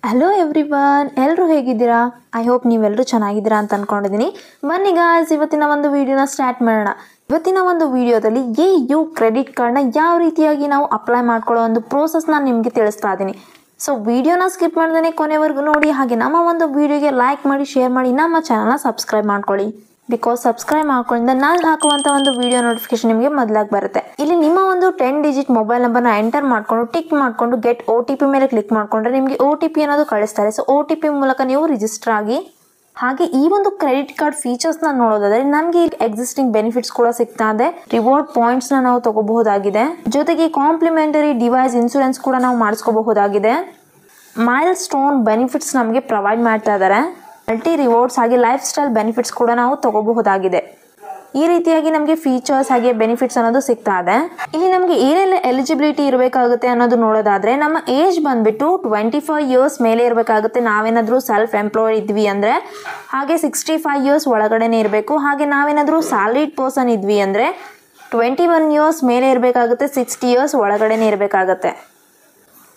Hello everyone, ಎಲ್ಲರೂ ಹೇಗಿದ್ದೀರಾ? I hope ನೀವೆಲ್ಲರೂ ಚೆನ್ನಾಗಿದ್ದೀರಾ ಅಂತ ಅಂದ್ಕೊಂಡಿದ್ದೀನಿ. ಬನ್ನಿ ಗಾಯ್ಸ್, ಇವತ್ತಿನ ಒಂದು ವಿಡಿಯೋನ ಸ್ಟಾರ್ಟ್ ಮಾಡೋಣ. ಇವತ್ತಿನ ಒಂದು ವಿಡಿಯೋದಲ್ಲಿ AU ಕ್ರೆಡಿಟ್ ಕಾರ್ಡ್ನ ಯಾವ ರೀತಿಯಾಗಿ ನಾವು ಅಪ್ಲೈ ಮಾಡ್ಕೊಳ್ಳೋ ಒಂದು ಪ್ರೋಸೆಸ್ನ ನಿಮಗೆ ತಿಳಿಸ್ತಾ ಇದ್ದೀನಿ. ಸೊ ವಿಡಿಯೋನ ಸ್ಕಿಪ್ ಮಾಡ್ದೇ ಕೊನೆವರೆಗೂ ನೋಡಿ. ಹಾಗೆ ನಮ್ಮ ಒಂದು ವಿಡಿಯೋಗೆ ಲೈಕ್ ಮಾಡಿ, ಶೇರ್ ಮಾಡಿ, ನಮ್ಮ ಚಾನಲ್ನ ಸಬ್ಸ್ಕ್ರೈಬ್ ಮಾಡ್ಕೊಳ್ಳಿ. ಬಿಕಾಸ್ ಸಬ್ಸ್ಕ್ರೈಬ್ ಮಾಡ್ಕೊಳ್ಳಿಂದ ನಾನು ಹಾಕುವಂಥ ಒಂದು ವಿಡಿಯೋ ನೋಟಿಫಿಕೇಶನ್ ನಿಮಗೆ ಮೊದಲಾಗಿ ಬರುತ್ತೆ. ಇಲ್ಲಿ ನಿಮ್ಮ ಒಂದು 10 ಡಿಜಿಟ್ ಮೊಬೈಲ್ ನಂಬರ್ನ ಎಂಟರ್ ಮಾಡಿಕೊಂಡು ಟಿಕ್ ಮಾಡಿಕೊಂಡು ಗೆಟ್ OTP ಮೇಲೆ ಕ್ಲಿಕ್ ಮಾಡಿಕೊಂಡ್ರೆ ನಿಮಗೆ OTP ಅನ್ನೋದು ಕಳಿಸ್ತಾರೆ. ಸೊ OTP ಮೂಲಕ ನೀವು ರಿಜಿಸ್ಟರ್ ಆಗಿ. ಹಾಗೆ ಈ ಒಂದು ಕ್ರೆಡಿಟ್ ಕಾರ್ಡ್ ಫೀಚರ್ಸ್ನ ನೋಡೋದಾದ್ರೆ ನಮಗೆ ಎಕ್ಸಿಸ್ಟಿಂಗ್ ಬೆನಿಫಿಟ್ಸ್ ಕೂಡ ಸಿಗ್ತಾ ಇದೆ. ರಿವಾರ್ಡ್ ಪಾಯಿಂಟ್ಸ್ನ ನಾವು ತಗೋಬಹುದಾಗಿದೆ. ಜೊತೆಗೆ ಕಾಂಪ್ಲಿಮೆಂಟರಿ ಡಿವೈಸ್ ಇನ್ಶೂರೆನ್ಸ್ ಕೂಡ ನಾವು ಮಾಡಿಸ್ಕೋಬಹುದಾಗಿದೆ. ಮೈಲ್ ಸ್ಟೋನ್ ಬೆನಿಫಿಟ್ಸ್ ನಮಗೆ ಪ್ರೊವೈಡ್ ಮಾಡ್ತಾ ಇದ್ದಾರೆ. ಮಲ್ಟಿ ರಿವಾರ್ಡ್ಸ್ ಹಾಗೆ ಲೈಫ್ ಸ್ಟೈಲ್ ಬೆನಿಫಿಟ್ಸ್ ಕೂಡ ನಾವು ತಗೋಬಹುದಾಗಿದೆ. ಈ ರೀತಿಯಾಗಿ ನಮಗೆ ಫೀಚರ್ಸ್ ಹಾಗೆ ಬೆನಿಫಿಟ್ಸ್ ಅನ್ನೋದು ಸಿಗ್ತಾ ಇದೆ. ಇಲ್ಲಿ ನಮಗೆ ಏನೆಲ್ಲ ಎಲಿಜಿಬಿಲಿಟಿ ಇರಬೇಕಾಗುತ್ತೆ ಅನ್ನೋದು ನೋಡೋದಾದ್ರೆ ನಮ್ಮ ಏಜ್ ಬಂದ್ಬಿಟ್ಟು 25 ಇಯರ್ಸ್ ಮೇಲೆ ಇರಬೇಕಾಗುತ್ತೆ. ನಾವೇನಾದರೂ ಸೆಲ್ಫ್ ಎಂಪ್ಲಾಯ್ಡ್ ಇದ್ವಿ ಅಂದರೆ. ಹಾಗೆ 65 ಇಯರ್ಸ್ ಒಳಗಡೆನೆ ಇರಬೇಕು. ಹಾಗೆ ನಾವೇನಾದರೂ ಸ್ಯಾಲರಿಡ್ ಪರ್ಸನ್ ಇದ್ವಿ ಅಂದರೆ 21 ಇಯರ್ಸ್ ಮೇಲೆ ಇರಬೇಕಾಗುತ್ತೆ. 60 ಇಯರ್ಸ್ ಒಳಗಡೆನೆ ಇರಬೇಕಾಗುತ್ತೆ.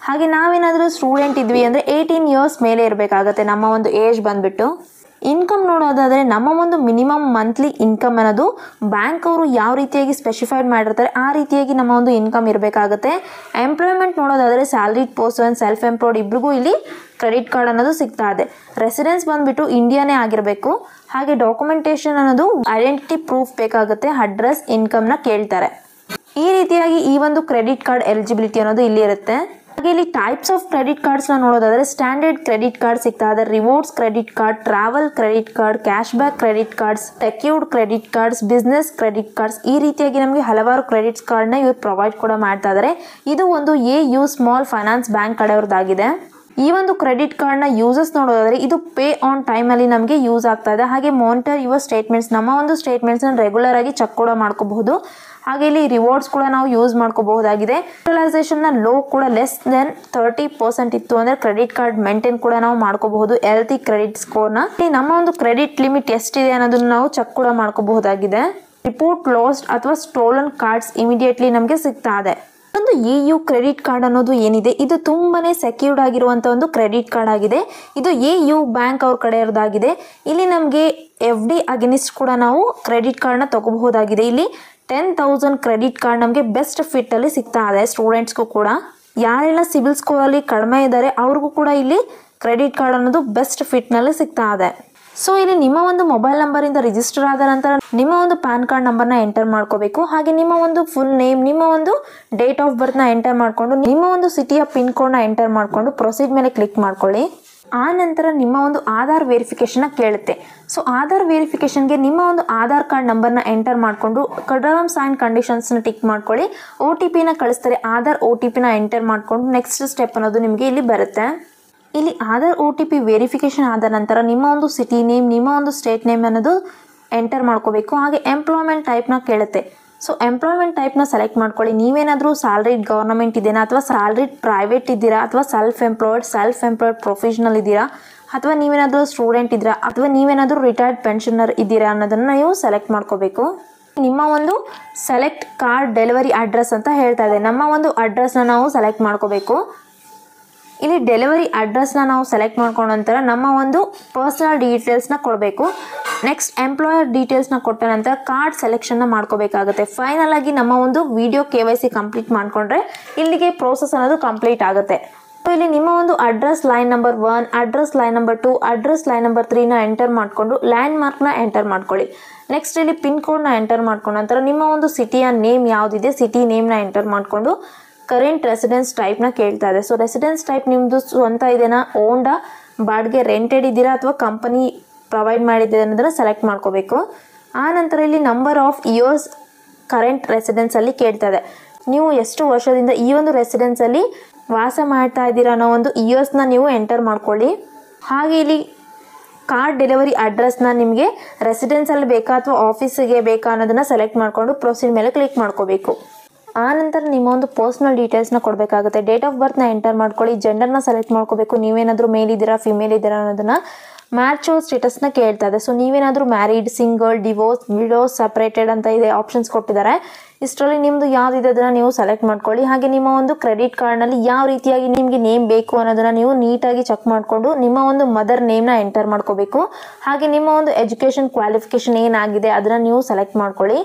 ಹಾಗೆ ನಾವೇನಾದರೂ ಸ್ಟೂಡೆಂಟ್ ಇದ್ವಿ ಅಂದರೆ 18 ಇಯರ್ಸ್ ಮೇಲೆ ಇರಬೇಕಾಗುತ್ತೆ ನಮ್ಮ ಒಂದು ಏಜ್ ಬಂದ್ಬಿಟ್ಟು. ಇನ್ಕಮ್ ನೋಡೋದಾದರೆ ನಮ್ಮ ಒಂದು ಮಿನಿಮಮ್ ಮಂತ್ಲಿ ಇನ್ಕಮ್ ಅನ್ನೋದು ಬ್ಯಾಂಕ್ ಅವರು ಯಾವ ರೀತಿಯಾಗಿ ಸ್ಪೆಸಿಫೈಡ್ ಮಾಡಿರ್ತಾರೆ ಆ ರೀತಿಯಾಗಿ ನಮ್ಮ ಒಂದು ಇನ್ಕಮ್ ಇರಬೇಕಾಗುತ್ತೆ. ಎಂಪ್ಲಾಯ್ಮೆಂಟ್ ನೋಡೋದಾದರೆ ಸ್ಯಾಲರಿಡ್ ಪರ್ಸನ್, ಸೆಲ್ಫ್ ಎಂಪ್ಲಾಯ್ಡ್ ಇಬ್ರಿಗೂ ಇಲ್ಲಿ ಕ್ರೆಡಿಟ್ ಕಾರ್ಡ್ ಅನ್ನೋದು ಸಿಗ್ತಾ ಇದೆ. ರೆಸಿಡೆನ್ಸ್ ಬಂದ್ಬಿಟ್ಟು ಇಂಡಿಯಾನೇ ಆಗಿರಬೇಕು. ಹಾಗೆ ಡಾಕ್ಯುಮೆಂಟೇಶನ್ ಅನ್ನೋದು ಐಡೆಂಟಿಟಿ ಪ್ರೂಫ್ ಬೇಕಾಗುತ್ತೆ. ಅಡ್ರೆಸ್, ಇನ್ಕಮ್ನ ಕೇಳ್ತಾರೆ. ಈ ರೀತಿಯಾಗಿ ಈ ಒಂದು ಕ್ರೆಡಿಟ್ ಕಾರ್ಡ್ ಎಲಿಜಿಬಿಲಿಟಿ ಅನ್ನೋದು ಇಲ್ಲಿ ಇರುತ್ತೆ. ಹಾಗೆ ಇಲ್ಲಿ ಟೈಪ್ಸ್ ಆಫ್ ಕ್ರೆಡಿಟ್ ಕಾರ್ಡ್ಸ್ನ ನೋಡೋದಾದ್ರೆ ಸ್ಟ್ಯಾಂಡರ್ಡ್ ಕ್ರೆಡಿಟ್ ಕಾರ್ಡ್ ಸಿಗ್ತಾ ಇದೆ, rewards credit card, travel credit card, cash back credit cards, secured credit cards, business credit cards. ಈ ರೀತಿಯಾಗಿ ನಮಗೆ ಹಲವಾರು ಕ್ರೆಡಿಟ್ ಕಾರ್ಡ್ನ ಇವ್ರು ಪ್ರೊವೈಡ್ ಕೂಡ ಮಾಡ್ತಾ ಇದ್ದಾರೆ. ಇದು ಒಂದು AU ಸ್ಮಾಲ್ ಫೈನಾನ್ಸ್ ಬ್ಯಾಂಕ್ ಕಡೆಯವ್ರದ್ದಾಗಿದೆ. ಈ ಒಂದು ಕ್ರೆಡಿಟ್ ಕಾರ್ಡ್ನ ಯೂಸಸ್ ನೋಡೋದಾದ್ರೆ ಇದು ಪೇ ಆನ್ ಟೈಮಲ್ಲಿ ನಮಗೆ ಯೂಸ್ ಆಗ್ತಾ ಇದೆ. ಹಾಗೆ ಮಾನಿಟರ್ ಯುವರ್ ಸ್ಟೇಟ್ಮೆಂಟ್ಸ್, ನಮ್ಮ ಒಂದು ಸ್ಟೇಟ್ಮೆಂಟ್ಸ್ನ ರೆಗ್ಯುಲರ್ ಆಗಿ ಚೆಕ್ ಕೂಡ ಮಾಡ್ಕೋಬಹುದು. ಹಾಗೆ ಇಲ್ಲಿ ರಿವಾರ್ಡ್ಸ್ ಕೂಡ ನಾವು ಯೂಸ್ ಮಾಡ್ಕೋಬಹುದಾಗಿದೆ. ಯುಟಿಲೈಸೇಷನ್ನ ಲೋ ಕೂಡ ಲೆಸ್ ದೆನ್ 30% ಇತ್ತು ಅಂದರೆ ಕ್ರೆಡಿಟ್ ಕಾರ್ಡ್ ಮೇಂಟೈನ್ ಕೂಡ ನಾವು ಮಾಡ್ಕೋಬಹುದು. LT ಕ್ರೆಡಿಟ್ ಸ್ಕೋರ್ನ ನಮ್ಮ ಒಂದು ಕ್ರೆಡಿಟ್ ಲಿಮಿಟ್ ಎಷ್ಟಿದೆ ಅನ್ನೋದನ್ನ ನಾವು ಚೆಕ್ ಕೂಡ ಮಾಡ್ಕೋಬಹುದಾಗಿದೆ. ರಿಪೋರ್ಟ್ ಲಾಸ್ಟ್ ಅಥವಾ ಸ್ಟೋಲನ್ ಕಾರ್ಡ್ಸ್ ಇಮಿಡಿಯೇಟ್ಲಿ ನಮಗೆ ಸಿಗ್ತಾ ಇದೆ. ಒಂದು AU ಕ್ರೆಡಿಟ್ ಕಾರ್ಡ್ ಅನ್ನೋದು ಏನಿದೆ ಇದು ತುಂಬಾನೇ ಸೆಕ್ಯೂರ್ಡ್ ಆಗಿರುವಂಥ ಒಂದು ಕ್ರೆಡಿಟ್ ಕಾರ್ಡ್ ಆಗಿದೆ. ಇದು AU ಬ್ಯಾಂಕ್ ಅವ್ರ ಕಡೆಯವ್ರದ್ದಾಗಿದೆ. ಇಲ್ಲಿ ನಮಗೆ FD ಅಗೇನಿಸ್ಟ್ ಕೂಡ ನಾವು ಕ್ರೆಡಿಟ್ ಕಾರ್ಡ್ನ ತಗೋಬಹುದಾಗಿದೆ. ಇಲ್ಲಿ 10,000 ಕ್ರೆಡಿಟ್ ಕಾರ್ಡ್ ನಮಗೆ ಬೆಸ್ಟ್ ಫಿಟ್ ಅಲ್ಲಿ ಸಿಗ್ತಾ ಇದೆ. ಸ್ಟೂಡೆಂಟ್ಸ್ಗೂ ಕೂಡ ಯಾರೆಲ್ಲ ಸಿಬಿಲ್ ಸ್ಕೋರ್ ಅಲ್ಲಿ ಕಡಿಮೆ ಇದ್ದಾರೆ ಅವ್ರಿಗೂ ಕೂಡ ಇಲ್ಲಿ ಕ್ರೆಡಿಟ್ ಕಾರ್ಡ್ ಅನ್ನೋದು ಬೆಸ್ಟ್ ಫಿಟ್ ನಲ್ಲಿ ಸಿಗ್ತಾ ಇದೆ. ಸೊ ಇಲ್ಲಿ ನಿಮ್ಮ ಒಂದು ಮೊಬೈಲ್ ನಂಬರ್ ಇಂದ ರಿಜಿಸ್ಟರ್ ಆದ ನಂತರ ನಿಮ್ಮ ಒಂದು ಪ್ಯಾನ್ ಕಾರ್ಡ್ ನಂಬರ್ನ ಎಂಟರ್ ಮಾಡ್ಕೋಬೇಕು. ಹಾಗೆ ನಿಮ್ಮ ಒಂದು ಫುಲ್ ನೇಮ್, ನಿಮ್ಮ ಒಂದು ಡೇಟ್ ಆಫ್ ಬರ್ತ್ನ ಎಂಟರ್ ಮಾಡಿಕೊಂಡು ನಿಮ್ಮ ಒಂದು ಸಿಟಿಯ ಪಿನ್ ಕೋಡ್ನ ಎಂಟರ್ ಮಾಡಿಕೊಂಡು ಪ್ರೊಸೀಡ್ ಮೇಲೆ ಕ್ಲಿಕ್ ಮಾಡ್ಕೊಳ್ಳಿ. ಆ ನಂತರ ನಿಮ್ಮ ಒಂದು ಆಧಾರ್ ವೆರಿಫಿಕೇಶನ್ ಕೇಳುತ್ತೆ. ಸೊ ಆಧಾರ್ ವೆರಿಫಿಕೇಶನ್ಗೆ ನಿಮ್ಮ ಒಂದು ಆಧಾರ್ ಕಾರ್ಡ್ ನಂಬರ್ನ ಎಂಟರ್ ಮಾಡಿಕೊಂಡು ಟರ್ಮ್ಸ್ ಆ್ಯಂಡ್ ಕಂಡೀಷನ್ಸ್ನ ಟಿಕ್ ಮಾಡ್ಕೊಳ್ಳಿ. OTPನ ಕಳಿಸ್ತಾರೆ. ಆಧಾರ್ OTPನ ಎಂಟರ್ ಮಾಡಿಕೊಂಡು ನೆಕ್ಸ್ಟ್ ಸ್ಟೆಪ್ ಅನ್ನೋದು ನಿಮಗೆ ಇಲ್ಲಿ ಬರುತ್ತೆ. ಇಲ್ಲಿ ಆಧಾರ್ OTP ವೆರಿಫಿಕೇಶನ್ ಆದ ನಂತರ ನಿಮ್ಮ ಒಂದು ಸಿಟಿ ನೇಮ್, ನಿಮ್ಮ ಒಂದು ಸ್ಟೇಟ್ ನೇಮ್ ಅನ್ನೋದು ಎಂಟರ್ ಮಾಡ್ಕೋಬೇಕು. ಹಾಗೆ ಎಂಪ್ಲಾಯ್ಮೆಂಟ್ ಟೈಪ್ನ ಕೇಳುತ್ತೆ. ಸೊ ಎಂಪ್ಲಾಯ್ಮೆಂಟ್ ಟೈಪ್ನ ಸೆಲೆಕ್ಟ್ ಮಾಡ್ಕೊಳ್ಳಿ. ನೀವೇನಾದರೂ ಸ್ಯಾಲರಿಡ್ ಗವರ್ನಮೆಂಟ್ ಇದ್ದೀರಾ ಅಥವಾ ಸ್ಯಾಲರಿಡ್ ಪ್ರೈವೇಟ್ ಇದ್ದೀರಾ ಅಥವಾ ಸೆಲ್ಫ್ ಎಂಪ್ಲಾಯ್ಡ್ ಪ್ರೊಫೆಷನಲ್ ಇದ್ದೀರಾ ಅಥವಾ ನೀವೇನಾದರೂ ಸ್ಟೂಡೆಂಟ್ ಇದ್ದೀರಾ ಅಥವಾ ನೀವೇನಾದರೂ ರಿಟೈರ್ಡ್ ಪೆನ್ಷನರ್ ಇದ್ದೀರಾ ಅನ್ನೋದನ್ನು ನೀವು ಸೆಲೆಕ್ಟ್ ಮಾಡ್ಕೋಬೇಕು. ನಿಮ್ಮ ಒಂದು ಸೆಲೆಕ್ಟ್ ಕಾರ್ಡ್ ಡೆಲಿವರಿ ಅಡ್ರೆಸ್ ಅಂತ ಹೇಳ್ತಾ ಇದೆ. ನಮ್ಮ ಒಂದು ಅಡ್ರೆಸ್ನ ನಾವು ಸೆಲೆಕ್ಟ್ ಮಾಡ್ಕೋಬೇಕು. ಇಲ್ಲಿ ಡೆಲಿವರಿ ಅಡ್ರೆಸ್ನ ನಾವು ಸೆಲೆಕ್ಟ್ ಮಾಡ್ಕೊಂಡ ನಂತರ ನಮ್ಮ ಒಂದು ಪರ್ಸನಲ್ ಡೀಟೇಲ್ಸ್ನ ಕೊಡಬೇಕು. ನೆಕ್ಸ್ಟ್ ಎಂಪ್ಲಾಯರ್ ಡೀಟೇಲ್ಸ್ನ ಕೊಟ್ಟ ನಂತರ ಕಾರ್ಡ್ ಸೆಲೆಕ್ಷನ್ನ ಮಾಡ್ಕೋಬೇಕಾಗುತ್ತೆ. ಫೈನಲ್ ಆಗಿ ನಮ್ಮ ಒಂದು ವಿಡಿಯೋ KYC ಕಂಪ್ಲೀಟ್ ಮಾಡಿಕೊಂಡ್ರೆ ಇಲ್ಲಿಗೆ ಪ್ರೋಸೆಸ್ ಅನ್ನೋದು ಕಂಪ್ಲೀಟ್ ಆಗುತ್ತೆ. ಸೊ ಇಲ್ಲಿ ನಿಮ್ಮ ಒಂದು address line number 1, address line number 2, address line number 3ನ ಎಂಟರ್ ಮಾಡಿಕೊಂಡು ಲ್ಯಾಂಡ್ ಮಾರ್ಕ್ನ ಎಂಟರ್ ಮಾಡ್ಕೊಳ್ಳಿ. ನೆಕ್ಸ್ಟ್ ಇಲ್ಲಿ ಪಿನ್ ಕೋಡ್ನ ಎಂಟರ್ ಮಾಡ್ಕೊಂಡ ನಂತರ ನಿಮ್ಮ ಒಂದು ಸಿಟಿಯ ನೇಮ್ ಯಾವುದಿದೆ ಸಿಟಿ ನೇಮ್ನ ಎಂಟರ್ ಮಾಡಿಕೊಂಡು ಕರೆಂಟ್ ರೆಸಿಡೆನ್ಸ್ ಟೈಪ್ನ ಕೇಳ್ತಾ ಇದೆ. ಸೊ ರೆಸಿಡೆನ್ಸ್ ಟೈಪ್ ನಿಮ್ಮದು ಸ್ವಂತ ಇದೆನಾ, ಓನ್ಡಾ, ಬಾಡಿಗೆ ರೆಂಟೆಡ್ ಇದ್ದೀರಾ ಅಥವಾ ಕಂಪನಿ ಪ್ರೊವೈಡ್ ಮಾಡಿದೆ ಅನ್ನೋದನ್ನು ಸೆಲೆಕ್ಟ್ ಮಾಡ್ಕೋಬೇಕು. ಆ ನಂತರ ಇಲ್ಲಿ ನಂಬರ್ ಆಫ್ ಇಯರ್ಸ್ ಕರೆಂಟ್ ರೆಸಿಡೆನ್ಸಲ್ಲಿ ಕೇಳ್ತಾ ಇದೆ. ನೀವು ಎಷ್ಟು ವರ್ಷದಿಂದ ಈ ಒಂದು ರೆಸಿಡೆನ್ಸಲ್ಲಿ ವಾಸ ಮಾಡ್ತಾ ಇದ್ದೀರಾ ಅನ್ನೋ ಒಂದು ಇಯರ್ಸ್ನ ನೀವು ಎಂಟರ್ ಮಾಡ್ಕೊಳ್ಳಿ. ಹಾಗೆ ಇಲ್ಲಿ ಕಾರ್ಡ್ ಡೆಲಿವರಿ ಅಡ್ರೆಸ್ನ ನಿಮಗೆ ರೆಸಿಡೆನ್ಸಲ್ಲಿ ಬೇಕಾ ಅಥವಾ ಆಫೀಸಿಗೆ ಬೇಕಾ ಅನ್ನೋದನ್ನು ಸೆಲೆಕ್ಟ್ ಮಾಡಿಕೊಂಡು ಪ್ರೊಸೀಡ್ ಮೇಲೆ ಕ್ಲಿಕ್ ಮಾಡ್ಕೋಬೇಕು. ಆ ನಂತರ ನಿಮ್ಮ ಒಂದು ಪರ್ಸನಲ್ ಡೀಟೇಲ್ಸ್ನ ಕೊಡಬೇಕಾಗುತ್ತೆ. ಡೇಟ್ ಆಫ್ ಬರ್ತ್ನ ಎಂಟರ್ ಮಾಡ್ಕೊಳ್ಳಿ. ಜೆಂಡರ್ನ ಸೆಲೆಕ್ಟ್ ಮಾಡ್ಕೋಬೇಕು. ನೀವೇನಾದರೂ ಮೇಲ್ ಇದ್ದೀರಾ ಫಿಮೇಲ್ ಇದ್ದೀರಾ ಅನ್ನೋದನ್ನು ಮ್ಯಾಚ್ ಸ್ಟೇಟಸ್ನ ಕೇಳ್ತಾ ಇದೆ. ಸೊ ನೀವೇನಾದರೂ married, single, divorce, widow's, separated ಅಂತ ಇದೆ ಆಪ್ಷನ್ಸ್ ಕೊಟ್ಟಿದ್ದಾರೆ. ಇಷ್ಟರಲ್ಲಿ ನಿಮ್ಮದು ಯಾವುದಿದೆ ಅದನ್ನು ನೀವು ಸೆಲೆಕ್ಟ್ ಮಾಡ್ಕೊಳ್ಳಿ. ಹಾಗೆ ನಿಮ್ಮ ಒಂದು ಕ್ರೆಡಿಟ್ ಕಾರ್ಡ್ನಲ್ಲಿ ಯಾವ ರೀತಿಯಾಗಿ ನಿಮಗೆ ನೇಮ್ ಬೇಕು ಅನ್ನೋದನ್ನು ನೀವು ನೀಟಾಗಿ ಚೆಕ್ ಮಾಡಿಕೊಂಡು ನಿಮ್ಮ ಒಂದು ಮದರ್ ನೇಮ್ನ ಎಂಟರ್ ಮಾಡ್ಕೋಬೇಕು. ಹಾಗೆ ನಿಮ್ಮ ಒಂದು ಎಜುಕೇಷನ್ ಕ್ವಾಲಿಫಿಕೇಷನ್ ಏನಾಗಿದೆ ಅದನ್ನು ನೀವು ಸೆಲೆಕ್ಟ್ ಮಾಡ್ಕೊಳ್ಳಿ.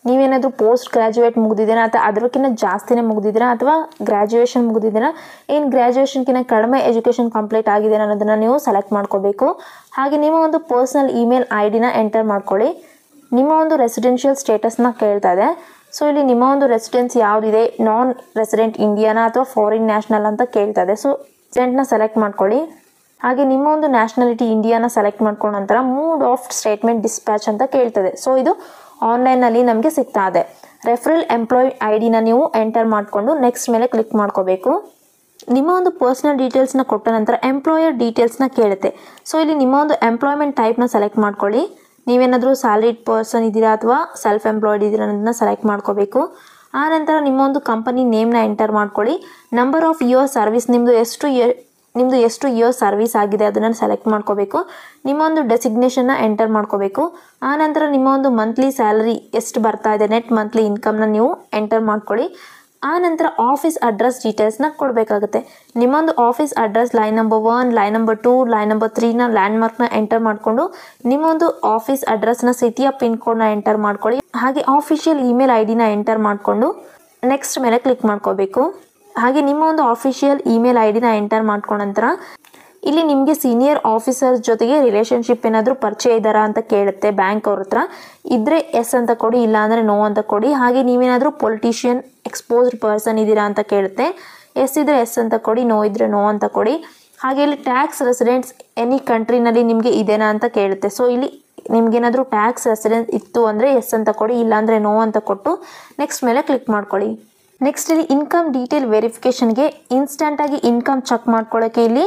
ನೀವೇನಾದರೂ ಪೋಸ್ಟ್ ಗ್ರ್ಯಾಜುಯೇಟ್ ಮುಗಿದಿದ್ದೀರಾ ಅಥವಾ ಅದಕ್ಕಿಂತ ಜಾಸ್ತಿನೇ ಮುಗಿದಿದ್ದೀರಾ ಅಥವಾ ಗ್ರ್ಯಾಜುಯೇಷನ್ ಮುಗಿದಿದ್ದೀರಾ, ಏನು ಗ್ರ್ಯಾಜುಯೇಷನ್ಕಿಂತ ಕಡಿಮೆ ಎಜುಕೇಷನ್ ಕಂಪ್ಲೀಟ್ ಆಗಿದೆ ಅನ್ನೋದನ್ನು ನೀವು ಸೆಲೆಕ್ಟ್ ಮಾಡ್ಕೋಬೇಕು. ಹಾಗೆ ನಿಮ್ಮ ಒಂದು ಪರ್ಸ್ನಲ್ ಇಮೇಲ್ ಐ ಡಿನ ಎಂಟರ್ ಮಾಡ್ಕೊಳ್ಳಿ. ನಿಮ್ಮ ಒಂದು ರೆಸಿಡೆನ್ಷಿಯಲ್ ಸ್ಟೇಟಸ್ನ ಕೇಳ್ತಾ ಇದೆ. ಸೊ ಇಲ್ಲಿ ನಿಮ್ಮ ಒಂದು ರೆಸಿಡೆನ್ಸ್ ಯಾವುದಿದೆ, ನಾನ್ ರೆಸಿಡೆಂಟ್ ಇಂಡಿಯಾನ ಅಥವಾ ಫಾರಿನ್ ನ್ಯಾಷನಲ್ ಅಂತ ಕೇಳ್ತಾ ಇದೆ. ಸೊ ರೆಸಿಡೆಂಟ್ನ ಸೆಲೆಕ್ಟ್ ಮಾಡ್ಕೊಳ್ಳಿ. ಹಾಗೆ ನಿಮ್ಮ ಒಂದು ನ್ಯಾಷನಾಲಿಟಿ ಇಂಡಿಯಾನ ಸೆಲೆಕ್ಟ್ ಮಾಡ್ಕೊಂಡ ನಂತರ ಮೂಡ್ ಆಫ್ ಸ್ಟೇಟ್ಮೆಂಟ್ ಡಿಸ್ಪ್ಯಾಚ್ ಅಂತ ಕೇಳ್ತದೆ. ಸೊ ಇದು ಆನ್ಲೈನಲ್ಲಿ ನಮಗೆ ಸಿಗ್ತಾ ಇದೆ. ರೆಫರಲ್ ಎಂಪ್ಲಾಯ್ ಐ ಡಿನ ನೀವು ಎಂಟರ್ ಮಾಡಿಕೊಂಡು ನೆಕ್ಸ್ಟ್ ಮೇಲೆ ಕ್ಲಿಕ್ ಮಾಡ್ಕೋಬೇಕು. ನಿಮ್ಮ ಒಂದು ಪರ್ಸ್ನಲ್ ಡೀಟೇಲ್ಸ್ನ ಕೊಟ್ಟ ನಂತರ ಎಂಪ್ಲಾಯರ್ ಡೀಟೇಲ್ಸ್ನ ಕೇಳುತ್ತೆ. ಸೊ ಇಲ್ಲಿ ನಿಮ್ಮ ಒಂದು ಎಂಪ್ಲಾಯ್ಮೆಂಟ್ ಟೈಪ್ನ ಸೆಲೆಕ್ಟ್ ಮಾಡ್ಕೊಳ್ಳಿ. ನೀವೇನಾದರೂ ಸ್ಯಾಲರಿಡ್ ಪರ್ಸನ್ ಇದ್ದೀರಾ ಅಥವಾ ಸೆಲ್ಫ್ ಎಂಪ್ಲಾಯ್ಡ್ ಇದ್ದೀರಾ ಅನ್ನೋದನ್ನ ಸೆಲೆಕ್ಟ್ ಮಾಡ್ಕೋಬೇಕು. ಆ ನಂತರ ನಿಮ್ಮ ಒಂದು ಕಂಪನಿ ನೇಮ್ನ ಎಂಟರ್ ಮಾಡ್ಕೊಳ್ಳಿ. ನಂಬರ್ ಆಫ್ ಇಯರ್ ಸರ್ವಿಸ್ ನಿಮ್ಮದು ಎಷ್ಟು ಇಯರ್ ಸರ್ವಿಸ್ ಆಗಿದೆ ಅದನ್ನು ಸೆಲೆಕ್ಟ್ ಮಾಡ್ಕೋಬೇಕು. ನಿಮ್ಮ ಒಂದು ಡೆಸಿಗ್ನೇಷನ್ನ ಎಂಟರ್ ಮಾಡ್ಕೋಬೇಕು. ಆ ನಂತರ ನಿಮ್ಮ ಒಂದು ಮಂತ್ಲಿ ಸ್ಯಾಲರಿ ಎಷ್ಟು ಬರ್ತಾ ಇದೆ, ನೆಟ್ ಮಂತ್ಲಿ ಇನ್ಕಮ್ನ ನೀವು ಎಂಟರ್ ಮಾಡ್ಕೊಳ್ಳಿ. ಆ ನಂತರ ಆಫೀಸ್ ಅಡ್ರೆಸ್ ಡೀಟೇಲ್ಸ್ನ ಕೊಡಬೇಕಾಗುತ್ತೆ. ನಿಮ್ಮೊಂದು office address line number 1, line number 2, line number 3ನ ಲ್ಯಾಂಡ್ಮಾರ್ಕ್ನ ಎಂಟರ್ ಮಾಡಿಕೊಂಡು ನಿಮ್ಮೊಂದು ಆಫೀಸ್ ಅಡ್ರೆಸ್ನ ಸಿಟಿಯ ಪಿನ್ ಕೋಡ್ನ ಎಂಟರ್ ಮಾಡ್ಕೊಳ್ಳಿ. ಹಾಗೆ ಆಫಿಷಿಯಲ್ ಇಮೇಲ್ ಐ ಡಿನ ಎಂಟರ್ ಮಾಡಿಕೊಂಡು ನೆಕ್ಸ್ಟ್ ಮೇಲೆ ಕ್ಲಿಕ್ ಮಾಡ್ಕೋಬೇಕು. ಹಾಗೆ ನಿಮ್ಮ ಒಂದು ಆಫಿಷಿಯಲ್ ಇಮೇಲ್ ಐ ಡಿನ ಎಂಟರ್ ಮಾಡ್ಕೊಂಡ ನಂತರ ಇಲ್ಲಿ ನಿಮಗೆ ಸೀನಿಯರ್ ಆಫೀಸರ್ ಜೊತೆಗೆ ರಿಲೇಷನ್ಶಿಪ್ ಏನಾದರೂ ಪರಿಚಯ ಇದ್ದಾರಾ ಅಂತ ಕೇಳುತ್ತೆ ಬ್ಯಾಂಕ್ ಅವ್ರ ಹತ್ರ. ಇದ್ದರೆ ಎಸ್ ಅಂತ ಕೊಡಿ, ಇಲ್ಲ ಅಂದರೆ ನೋ ಅಂತ ಕೊಡಿ. ಹಾಗೆ ನೀವೇನಾದರೂ ಪೊಲಿಟಿಷಿಯನ್ ಎಕ್ಸ್ಪೋಸ್ಡ್ ಪರ್ಸನ್ ಇದ್ದೀರಾ ಅಂತ ಕೇಳುತ್ತೆ. ಎಸ್ ಇದ್ದರೆ ಎಸ್ ಅಂತ ಕೊಡಿ, ನೋ ಇದ್ದರೆ ನೋ ಅಂತ ಕೊಡಿ. ಹಾಗೆ ಇಲ್ಲಿ ಟ್ಯಾಕ್ಸ್ ರೆಸಿಡೆಂಟ್ಸ್ ಎನಿ ಕಂಟ್ರಿನಲ್ಲಿ ನಿಮಗೆ ಇದೆನಾ ಅಂತ ಕೇಳುತ್ತೆ. ಸೊ ಇಲ್ಲಿ ನಿಮಗೇನಾದರೂ ಟ್ಯಾಕ್ಸ್ ರೆಸಿಡೆನ್ಸ್ ಇತ್ತು ಅಂದರೆ ಎಸ್ ಅಂತ ಕೊಡಿ, ಇಲ್ಲಾಂದರೆ ನೋ ಅಂತ ಕೊಟ್ಟು ನೆಕ್ಸ್ಟ್ ಮೇಲೆ ಕ್ಲಿಕ್ ಮಾಡ್ಕೊಳ್ಳಿ. ನೆಕ್ಸ್ಟ್ ಇಲ್ಲಿ ಇನ್ಕಮ್ ಡೀಟೇಲ್ ವೆರಿಫಿಕೇಷನ್ಗೆ ಇನ್ಸ್ಟೆಂಟಾಗಿ ಇನ್ಕಮ್ ಚೆಕ್ ಮಾಡ್ಕೊಳ್ಳೋಕ್ಕೆ ಇಲ್ಲಿ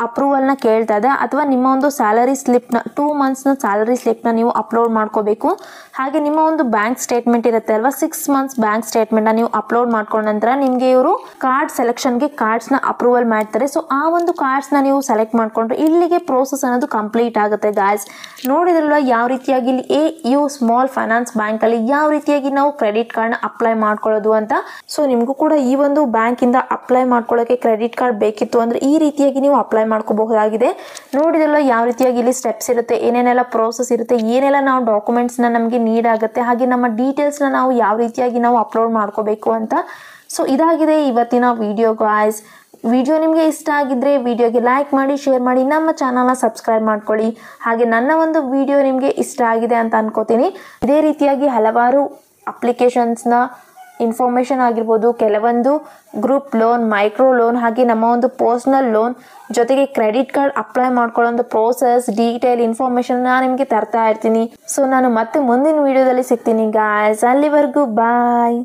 ಅಪ್ರೂವಲ್ನ ಕೇಳ್ತಾ ಇದೆ. ಅಥವಾ ನಿಮ್ಮ ಒಂದು ಸ್ಯಾಲರಿ ಸ್ಲಿಪ್ನ 2 ಮಂತ್ಸ್ನ ಸ್ಯಾಲರಿ ಸ್ಲಿಪ್ನ ನೀವು ಅಪ್ಲೋಡ್ ಮಾಡ್ಕೋಬೇಕು. ಹಾಗೆ ನಿಮ್ಮ ಒಂದು ಬ್ಯಾಂಕ್ ಸ್ಟೇಟ್ಮೆಂಟ್ ಇರುತ್ತೆ ಅಲ್ವಾ, 6 ಮಂತ್ಸ್ ಬ್ಯಾಂಕ್ ಸ್ಟೇಟ್ಮೆಂಟ್ನ ನೀವು ಅಪ್ಲೋಡ್ ಮಾಡ್ಕೊಂಡ ನಂತರ ನಿಮಗೆ ಇವರು ಕಾರ್ಡ್ ಸೆಲೆಕ್ಷನ್ಗೆ ಕಾರ್ಡ್ಸ್ನ ಅಪ್ರೂವಲ್ ಮಾಡ್ತಾರೆ. ಸೊ ಆ ಒಂದು ಕಾರ್ಡ್ಸ್ನ ನೀವು ಸೆಲೆಕ್ಟ್ ಮಾಡಿಕೊಂಡ್ರೆ ಇಲ್ಲಿಗೆ ಪ್ರೋಸೆಸ್ ಅನ್ನೋದು ಕಂಪ್ಲೀಟ್ ಆಗುತ್ತೆ ಗಾಯ್ಸ್. ನೋಡಿದ್ರಲ್ಲ ಯಾವ ರೀತಿಯಾಗಿ ಇಲ್ಲಿ AU ಸ್ಮಾಲ್ ಫೈನಾನ್ಸ್ ಬ್ಯಾಂಕಲ್ಲಿ ಯಾವ ರೀತಿಯಾಗಿ ನಾವು ಕ್ರೆಡಿಟ್ ಕಾರ್ಡ್ನ ಅಪ್ಲೈ ಮಾಡ್ಕೊಳ್ಳೋದು ಅಂತ. ಸೊ ನಿಮಗೂ ಕೂಡ ಈ ಒಂದು ಬ್ಯಾಂಕಿಂದ ಅಪ್ಲೈ ಮಾಡ್ಕೊಳ್ಳೋಕ್ಕೆ ಕ್ರೆಡಿಟ್ ಕಾರ್ಡ್ ಬೇಕಿತ್ತು ಅಂದರೆ ಈ ರೀತಿಯಾಗಿ ನೀವು ಅಪ್ಲೈ ಮಾಡ್ಕೋಬಹುದಾಗಿದೆ. ನೋಡಿದ್ರಲ್ಲ ಯಾವ ರೀತಿಯಾಗಿ ಇಲ್ಲಿ ಸ್ಟೆಪ್ಸ್ ಇರುತ್ತೆ, ಏನೇನೆಲ್ಲ ಪ್ರೋಸೆಸ್ ಇರುತ್ತೆ, ಏನೆಲ್ಲ ನಾವು ಡಾಕ್ಯುಮೆಂಟ್ಸ್ನ ನಮಗೆ ನೀಡ್ ಆಗುತ್ತೆ, ಹಾಗೆ ನಮ್ಮ ಡೀಟೇಲ್ಸ್ನ ನಾವು ಯಾವ ರೀತಿಯಾಗಿ ನಾವು ಅಪ್ಲೋಡ್ ಮಾಡ್ಕೋಬೇಕು ಅಂತ. ಸೊ ಇದಾಗಿದೆ ಇವತ್ತಿನ ವಿಡಿಯೋ ಗಾಯ್ಸ್. ವಿಡಿಯೋ ನಿಮಗೆ ಇಷ್ಟ ಆಗಿದ್ರೆ ವಿಡಿಯೋಗೆ ಲೈಕ್ ಮಾಡಿ, ಶೇರ್ ಮಾಡಿ, ನಮ್ಮ ಚಾನಲ್ನ ಸಬ್ಸ್ಕ್ರೈಬ್ ಮಾಡ್ಕೊಳ್ಳಿ. ಹಾಗೆ ನನ್ನ ಒಂದು ವಿಡಿಯೋ ನಿಮಗೆ ಇಷ್ಟ ಆಗಿದೆ ಅಂತ ಅನ್ಕೋತೀನಿ. ಇದೇ ರೀತಿಯಾಗಿ ಹಲವಾರು ಅಪ್ಲಿಕೇಶನ್ಸ್ನ ಇನ್ಫಾರ್ಮೇಷನ್ ಆಗಿರ್ಬೋದು, ಕೆಲವೊಂದು ಗ್ರೂಪ್ ಲೋನ್, ಮೈಕ್ರೋ ಲೋನ್, ಹಾಗೆ ನಮ್ಮ ಒಂದು ಪರ್ಸ್ನಲ್ ಲೋನ್ ಜೊತೆಗೆ ಕ್ರೆಡಿಟ್ ಕಾರ್ಡ್ ಅಪ್ಲೈ ಮಾಡ್ಕೊಳ್ಳೋ ಪ್ರೋಸೆಸ್ ಡೀಟೇಲ್ ಇನ್ಫಾರ್ಮೇಷನ್ ನಾನು ನಿಮಗೆ ತರ್ತಾ ಇರ್ತೀನಿ. ಸೊ ನಾನು ಮತ್ತೆ ಮುಂದಿನ ವಿಡಿಯೋದಲ್ಲಿ ಸಿಗ್ತೀನಿ ಗಾಯ್ಸ್. ಅಲ್ಲಿವರೆಗೂ ಬಾಯ್.